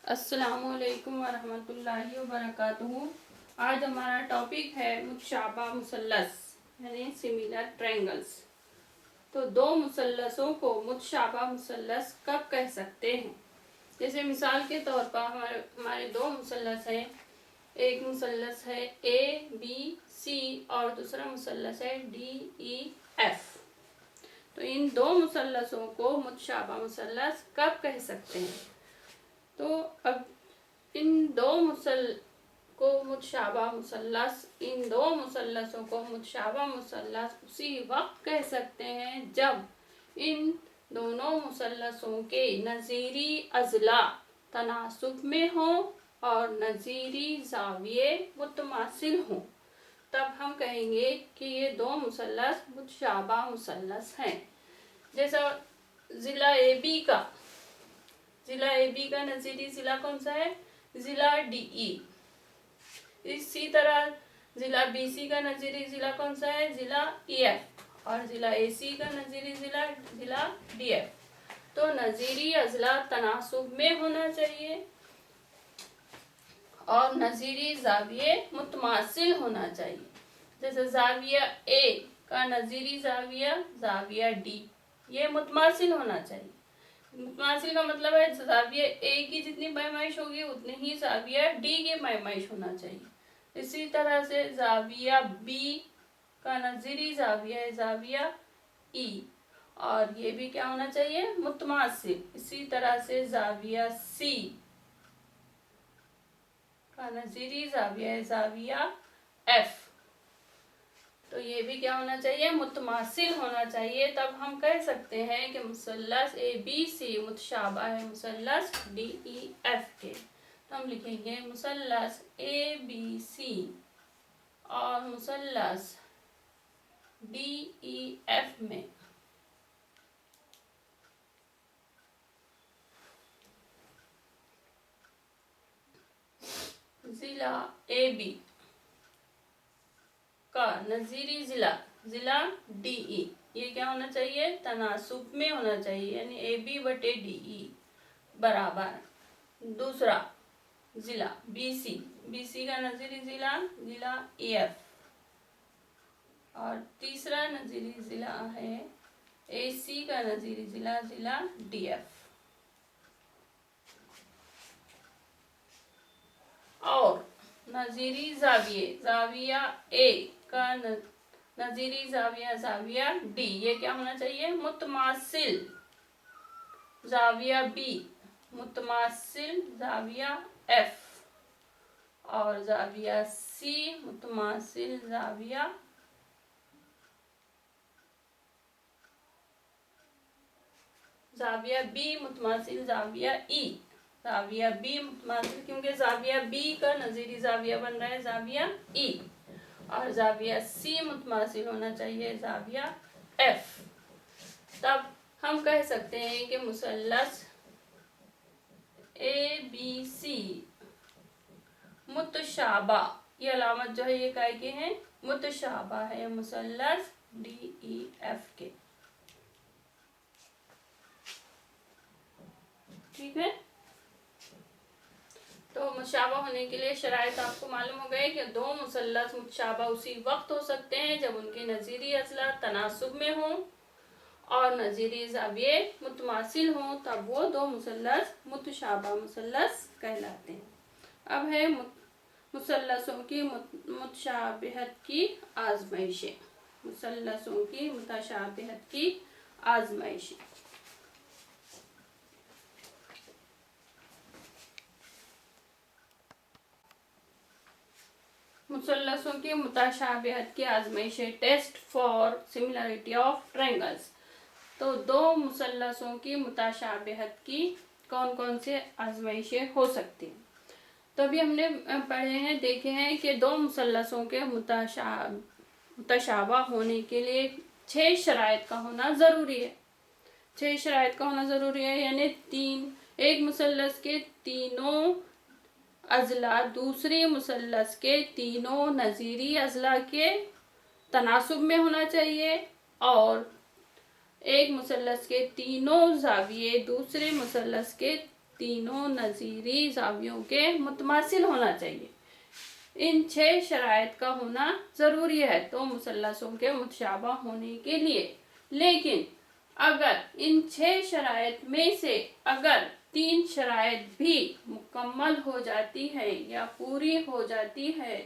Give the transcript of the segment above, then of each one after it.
अस्सलाम वालेकुम वरहमतुल्लाहि वबरकातुहू। आज हमारा टॉपिक है मुतशाबा मुसल्लस यानी सिमिलर ट्रायंगल्स। तो दो मुसल्लसों को मुतशाबा मुसल्लस कब कह सकते हैं? जैसे मिसाल के तौर पर हमारे दो मुसल्लस हैं। एक मुसल्लस है ABC और दूसरा मुसल्लस है DEF। तो इन दो मुसल्लसों को मुतशाबा मुसल्लस कब कह सकते हैं? तो अब इन दो मुसल्लसों को मुतशाबा मुसल्लस उसी वक्त कह सकते हैं जब इन दोनों मुसल्लसों के नज़ीरी अज़ला तनासुब में हो और नज़ीरी ज़ाविये मुतमासिल हों। तब हम कहेंगे कि ये दो मुसल्लस मुतशाबा मुसल्लस हैं। जैसा ज़िला AB का नज़ीरी ज़िला कौन सा है? ज़िला DE। इसी तरह ज़िला BC का नज़ीरी ज़िला कौन सा है? ज़िला EF। और ज़िला AC का नज़ीरी ज़िला DF। तो नज़ीरी अज़ला तनासुब में होना चाहिए और नज़ीरी ज़ाविये मुतमासिल होना चाहिए। जैसे ज़ाविया A का नज़ीरी ज़ाविया D, ये मुतमासिल होना चाहिए। मुतमासिल का मतलब है ज़ाविया A की जितनी पैमाइश होगी उतनी ही ज़ाविया D की पैमाइश होना चाहिए। इसी तरह से ज़ाविया B का नज़ीरी ज़ाविया E, और ये भी क्या होना चाहिए? मुतमासिल। इसी तरह से ज़ाविया C का नज़ीरी ज़ाविया F, तो ये भी क्या होना चाहिए? मुतमासिल होना चाहिए। तब हम कह सकते हैं कि मुसल्लस ABC मुतशाबा है मुसल्लस DEF के। तो हम लिखेंगे मुसल्लस ABC और मुसल्लस DEF में ज़िला AB का नज़ीरी ज़िला DE, ये क्या होना चाहिए? तनासुब में होना चाहिए, यानी AB बटे DE बराबर। दूसरा ज़िला BC का नज़ीरी ज़िला EF, और तीसरा नज़ीरी ज़िला है AC का नज़ीरी ज़िला DF। और नज़ीरी ज़ाविया A का नज़ीरी ज़ाविया D, ये क्या होना चाहिए? मुतमासिल। ज़ाविया B मुतमासिल ज़ाविया F, और ज़ाविया C मुतमासिल ज़ाविया B मुतमासिल ज़ाविया E। ज़ाविया B मुतमासिल, क्योंकि ज़ाविया B का नज़ीरी ज़ाविया बन रहा है ज़ाविया E, और ज़ाविया C मुतमासिल होना चाहिए ज़ाविया F। तब हम कह सकते हैं कि मुसल्लस ABC मुतशाबा, ये अलामत जो है ये काय के हैं? मुतशाबा है मुसल्लस DEF के। ठीक है। तो मुतशाबा होने के लिए शराइत आपको मालूम हो गए कि दो मुसल्लस मुतशाबा उसी वक्त हो सकते हैं जब उनके नज़ीरी अज़ला तनासुब में हों और नज़ीरी ज़ाविये मुतमासिल हों, तब वो दो मुसल्लस मुतशाबा मुसल्लस कहलाते हैं। अब है मुसल्लसों की मुतशाबिहत की आज़माइशें। मुसल्लसों की मुतशाबिहत की आज़माइशें। मुसल्लसों की मुतशाबिहत की आज़माइशें, test for similarity of triangles. तो दो मुसल्लसों की मुतशाबिहत की कौन कौन से आज़माइशें हो सकती हैं? तो अभी हमने पढ़े हैं, देखे हैं कि दो मुसल्लसों के मुतशाबा होने के लिए 6 शराइत का होना ज़रूरी है। 6 शराइत का होना ज़रूरी है, यानी एक मुसल्लस के तीनों अज़ला दूसरे मुसल्लस के तीनों नज़ीरी अज़ला के तनासुब में होना चाहिए, और एक मुसल्लस के तीनों ज़ाविये दूसरे मुसल्लस के तीनों नज़ीरी ज़ावियों के मुतमासिल होना चाहिए। इन 6 शराइत का होना ज़रूरी है तो मुसल्लसों के मुतशाबा होने के लिए। लेकिन अगर इन 6 शराइत में से अगर 3 शराइत भी मुकम्मल हो जाती है या पूरी हो जाती है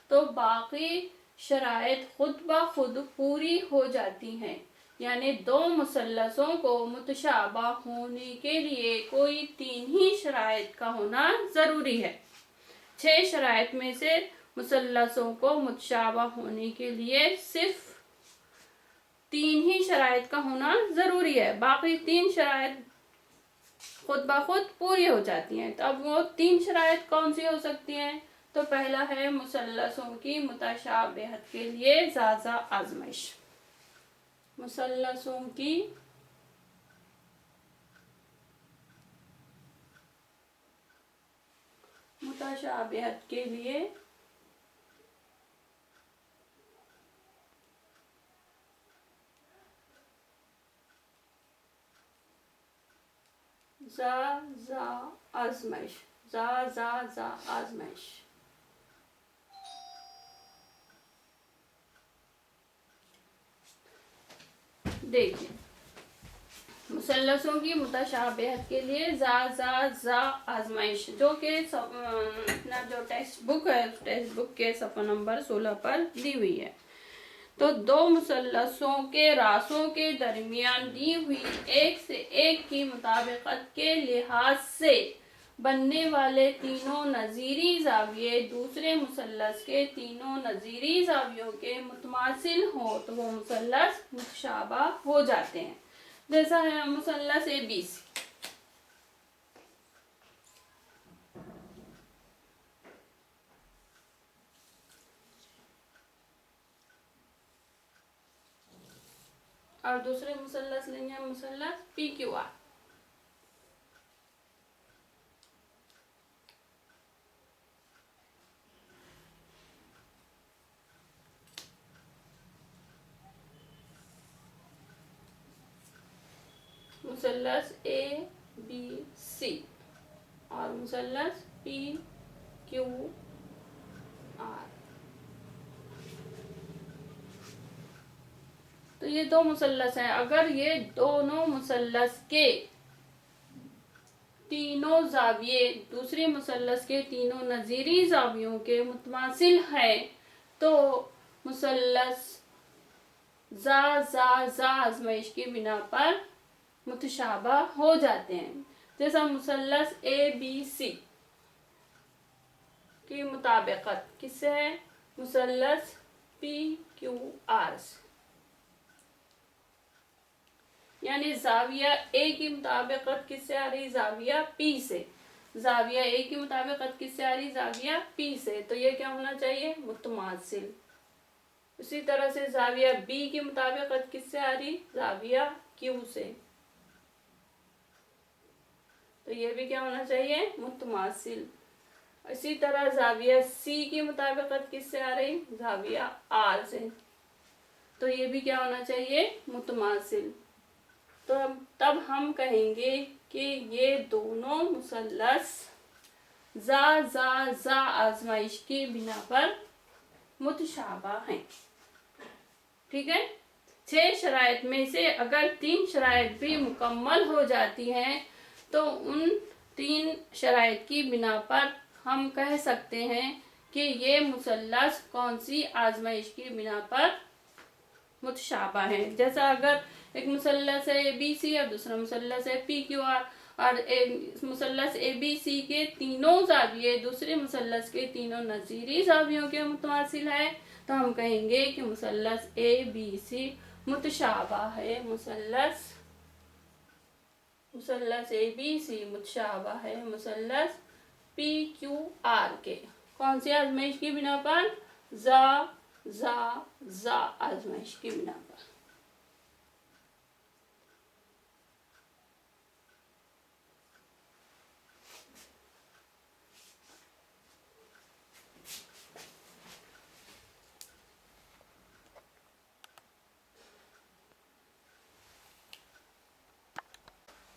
तो बाकी शराइत खुद ब खुद पूरी हो जाती हैं। यानी दो मुसल्लसों को मुतशाबा होने के लिए कोई 3 ही शराइत का होना ज़रूरी है। 6 शराइत में से मुसल्लसों को मुतशाबा होने के लिए सिर्फ 3 ही शराइत का होना ज़रूरी है, बाकी 3 शराइत खुद ब खुद पूरी हो जाती हैं। तो अब वो 3 शराइत कौन सी हो सकती हैं? तो पहला है मुसल्लसों की मुतशाबिहत के लिए ज़ाज़ा आज़माइश। मुसल्लसों की मुतशाबिहत के लिए ज़ा आज़माइश, ज़ा आज़माइश। देखिए, मुसल्लसों की मुतशाबिहत के लिए ज़ा आज़माइश जो कि अपना जो टेक्स्ट बुक है, टेक्स्ट बुक के सफ़ा नंबर 16 पर दी हुई है। तो दो मुसल्लसों के रासों के दरमियान दी हुई एक से एक की मुताबिकत के लिहाज से बनने वाले तीनों नज़ीरी ज़ाविये दूसरे मुसल्लस के तीनों नज़ीरी ज़ावियों के मुतमासिल हो तो वो मुसल्लस मुतशाबा हो जाते हैं। जैसा है मुसल्लस ABC। और दूसरे मुसल्लस लेंगे मुसल्लस PQR। मुसल्लस ABC और मुसल्लस PQR। तो ये दो मुसल्लस हैं। अगर ये दोनों मुसल्लस के तीनों ज़ाविये दूसरे मुसल्लस के तीनों नज़ीरी ज़ावियों के मुतमासिल है तो मुसल्लस ज़ा आज़माइश की बिना पर मुतशाबा हो जाते हैं। जैसा मुसल्लस ABC की मुताबिकत किससे है? मुसल्लस PQR से। यानी ज़ाविया ए की मुताबिकत किससे आ रही? ज़ाविया P से। ज़ाविया ए की मुताबिकत किससे आ रही? ज़ाविया P से। तो ये क्या होना चाहिए? मुतमासिल। उसी तरह से ज़ाविया B की मुताबिकत किससे आ रही? ज़ाविया Q से। तो ये भी क्या होना चाहिए? मुतमासिल। इसी तरह ज़ाविया C की मुताबिकत किससे आ रही? ज़ाविया R से। तो ये भी क्या होना चाहिए? मुतमासिल। तो तब हम कहेंगे कि ये दोनों मुसल्लस ज़ा आज़माइश की बिना पर मुतशाबा हैं। ठीक है। 6 शराइत में से अगर 3 शराइत भी मुकम्मल हो जाती हैं तो उन 3 शराइत की बिना पर हम कह सकते हैं कि ये मुसल्लस कौन सी आज़माइश की बिना पर मुतशाबा है। जैसा अगर एक मुसल्लस है ABC और दूसरा मुसल्लस है PQR और मुसल्लस ABC के तीनों ज़ाविये दूसरे मुसल्लस के तीनों नज़ीरी ज़ावियों के मुतमासिल है तो हम कहेंगे कि मुसल्लस ABC मुतशाबा है। मुसल्लस ABC मुतशाबा है मुसल्लस PQR के। कौन सी आज़माइश की बिना पर? ज़ा आज़माइश की बिना पर।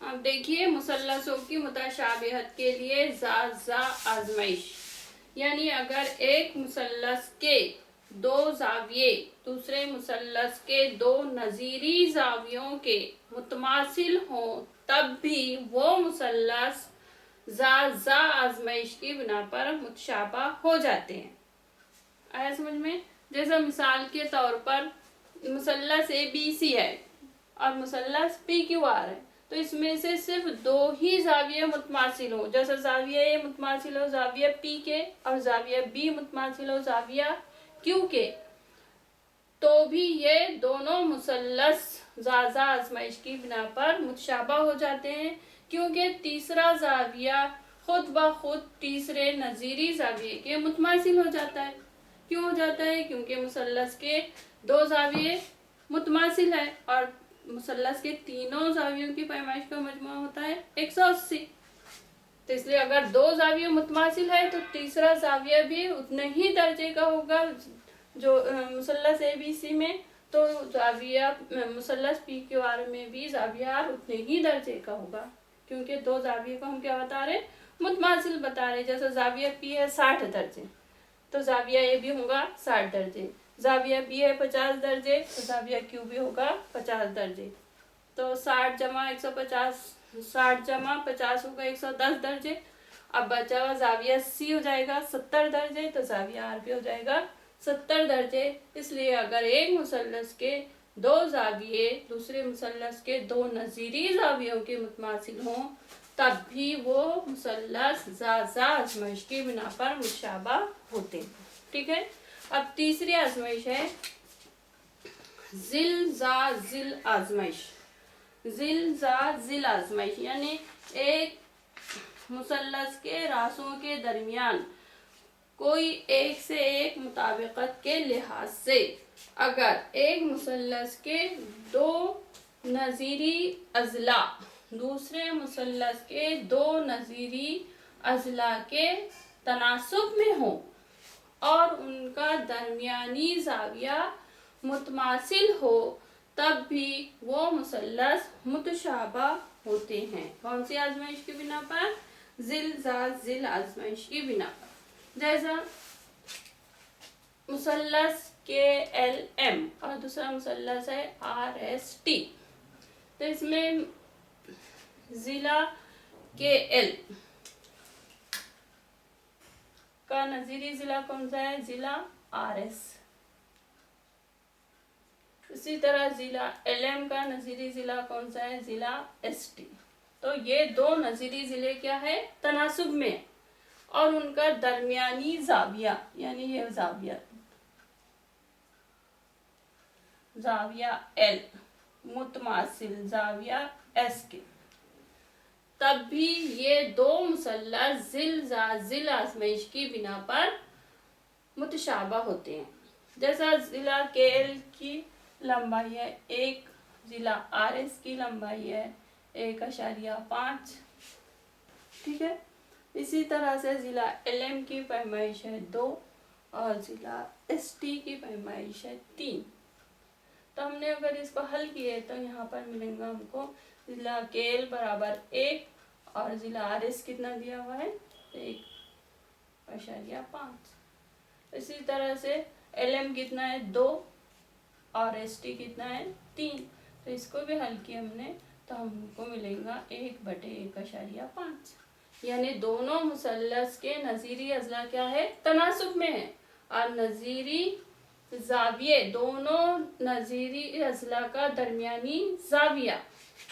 अब اب دیکھیے مثلثوں کی متشابہت کے لیے زا آزمائش، یعنی اگر ایک مثلث کے دو زاویے دوسرے مثلث کے دو نظیری زاویوں کے متماثل ہوں تب بھی وہ مثلث زا آزمائش کی بنا پر متشابہ ہو جاتے ہیں۔ آیا سمجھ میں؟ جیسا مثال کے طور پر مثلث ABC ہے اور مثلث PQR ہے، تو اس میں سے صرف دو ہی زاویے متماثل ہوں، جیسے زاویہ A متماثل ہو زاویہ P کے اور زاویہ B متماثل ہو زاویہ Q کے، تو بھی یہ دونوں مثلث زا آزمائش کی بنا پر متشابہ ہو جاتے ہیں، کیونکہ تیسرا زاویہ خود بخود تیسرے نظیری زاویے کے متماثل ہو جاتا ہے۔ کیوں ہو جاتا ہے؟ کیونکہ مثلث کے دو زاویے متماثل ہے اور مثلث کے تینوں زاویوں کی پیمائش کا مجموعہ ہوتا ہے 180۔ تو اس لیے اگر دو زاویے متماثل ہے تو تیسرا زاویہ بھی اتنے ہی درجے کا ہوگا جو مثلث ABC میں، تو زاویہ مثلث PQR میں بھی زاویہ R اتنے ہی درجے کا ہوگا، کیونکہ دو زاویے کو ہم کیا بتا رہے؟ متماثل بتا رہے۔ جیسے زاویہ P ہے 60 درجے تو زاویہ A بھی ہوگا 60 درجے، زاویہ B ہے 50 درجے تو زاویہ Q بھی ہوگا 50 درجے، تو 60 جمع 150 60 جمع 50 ہوگا 110 درجے۔ اب بچا ہوا زاویہ C ہو جائے گا 70 درجے تو زاویہ R بھی ہو جائے گا 70 درجے۔ اس لیے اگر ایک مثلث کے دو زاویے دوسرے مثلث کے دو نظیری زاویوں کے متماثل ہوں تب بھی وہ مثلث زا آزمائش کی بنا پر متشابہ ہوتے ہیں۔ ٹھیک ہے، اب تیسری آزمائش ہے ذل آزمائش۔ ذل آزمائش یعنی ایک مثلث کے راسوں کے درمیان کوئی ایک سے ایک مطابقت کے لحاظ سے اگر ایک مثلث کے دو نظیری اضلاع دوسرے مثلث کے دو نظیری اضلاع کے تناسب میں ہوں اور ان کا درمیانی زاویہ متماثل ہو تب بھی وہ مثلث متشابہ ہوتے ہیں۔ کون سی آزمائش کی بنا پر؟ ذل آزمائش کی بنا پر۔ جیسا مثلث KLM اور دوسرا مثلث ہے RST، تو اس میں ضلع KL کا نظیری ضلع کون سا ہے؟ ضلع RS۔ اسی طرح ضلع LM کا نظیری ضلع کون سا ہے؟ ضلع ST۔ تو یہ دو نظیری ضلع کیا ہے؟ تناسب میں، اور ان کا درمیانی زاویہ یعنی یہ زاویہ L متماثل زاویہ S کے، تب بھی یہ دو مثلث ذل آزمائش کی بنا پر متشابہ ہوتے ہیں۔ جیسا ضلع KL کی لمبائی ہے 1، ضلع RS کی لمبائی ہے 1.5۔ ٹھیک ہے، اسی طرح سے ضلع LM کی پیمائش ہے 2 اور ضلع ST کی پیمائش ہے 3۔ تو ہم نے اگر اس کو حل کیے تو یہاں پر ملیں گا ہم کو ضلع KL برابر 1 اور ضلع RS کتنا دیا ہوا ہے؟ 1.5۔ اسی طرح سے LM کتنا ہے 2 اور ST کتنا ہے 3، تو اس کو بھی حل کیا ہم نے تو ہم کو ملیں گا 1/1.5، یعنی دونوں مثلث کے نظیری اضلاع کیا ہے؟ تناسب میں ہے، اور نظیری زاویے دونوں نظیری اضلاع کا درمیانی زاویہ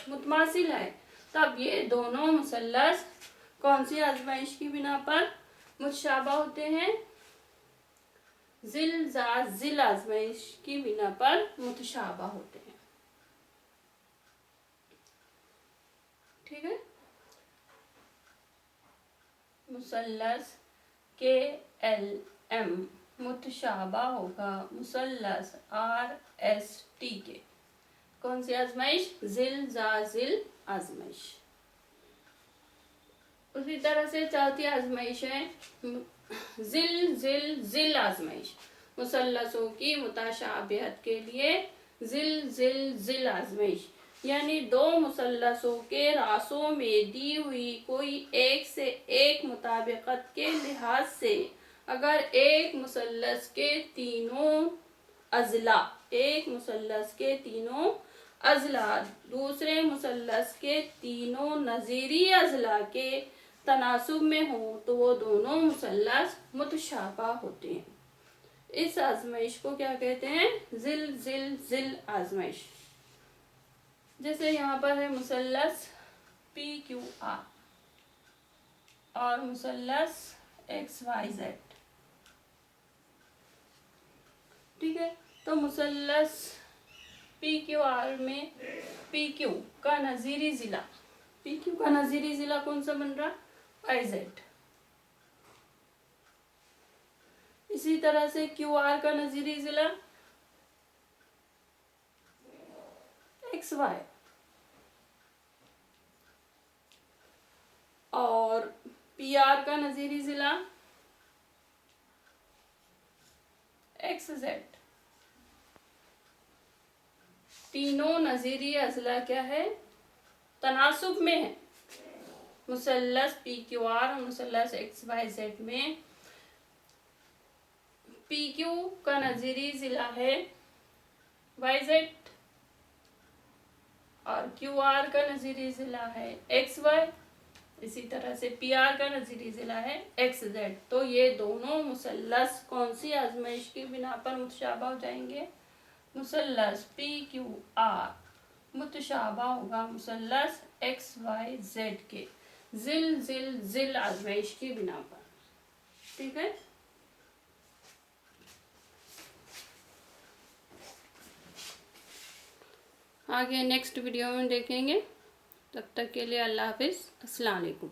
متماثل ہے، تب یہ دونوں مثلث کون سی آزمائش کی بنا پر متشابہ ہوتے ہیں؟ ذل آزمائش کی بنا پر متشابہ ہوتے ہیں۔ ٹھیک ہے، مثلث KLM متشابہ ہوگا مثلث RST کے۔ کون سی آزمائش؟ ذل آزمائش۔ اسی طرح سے چوتھی آزمائش ہے ذل آزمائش۔ مثلثوں کی متشابہت کے لیے ذل آزمائش، यानी दो मुसल्लसों के रासों में दी हुई कोई एक से एक मुताबिकत के लिहाज से अगर एक मुसल्लस के तीनों अज़ला दूसरे मुसल्लस के तीनों नज़ीरी अज़ला के तनासुब में हो तो वो दोनों मुसल्लस मुतशाबा होते हैं। इस आजमाइश को क्या कहते हैं? जिल जिल जिल आजमाइश। जैसे यहाँ पर है मुसल्लस PQR और मुसल्लस XYZ, ठीक है। तो मुसल्लस PQR में PQ का नज़ीरी ज़िला कौन सा बन रहा? YZ। इसी तरह से QR का नज़ीरी ज़िला XY और PR का नज़ीरी ज़िला XZ। तीनों नज़ीरी अज़ला क्या है? तनासुब में है। मुसल्लस PQR और मुसल्लस XYZ में PQ का नज़ीरी ज़िला है YZ और QR का नज़ीरी ज़िला है XY। इसी तरह से PR का नज़ीरी ज़िला है XZ। तो ये दोनों मुसल्लस कौन सी आजमाइश की बिना पर मुतशाबा हो जाएंगे? मुसल्लस PQR मुतशाबा होगा मुसल्लस XYZ के जिल जिल जिल आजमाइश की बिना पर, ठीक है। आगे नेक्स्ट वीडियो में देखेंगे। तब तक के लिए अल्लाह हाफिज़, अस्सलाम वालेकुम।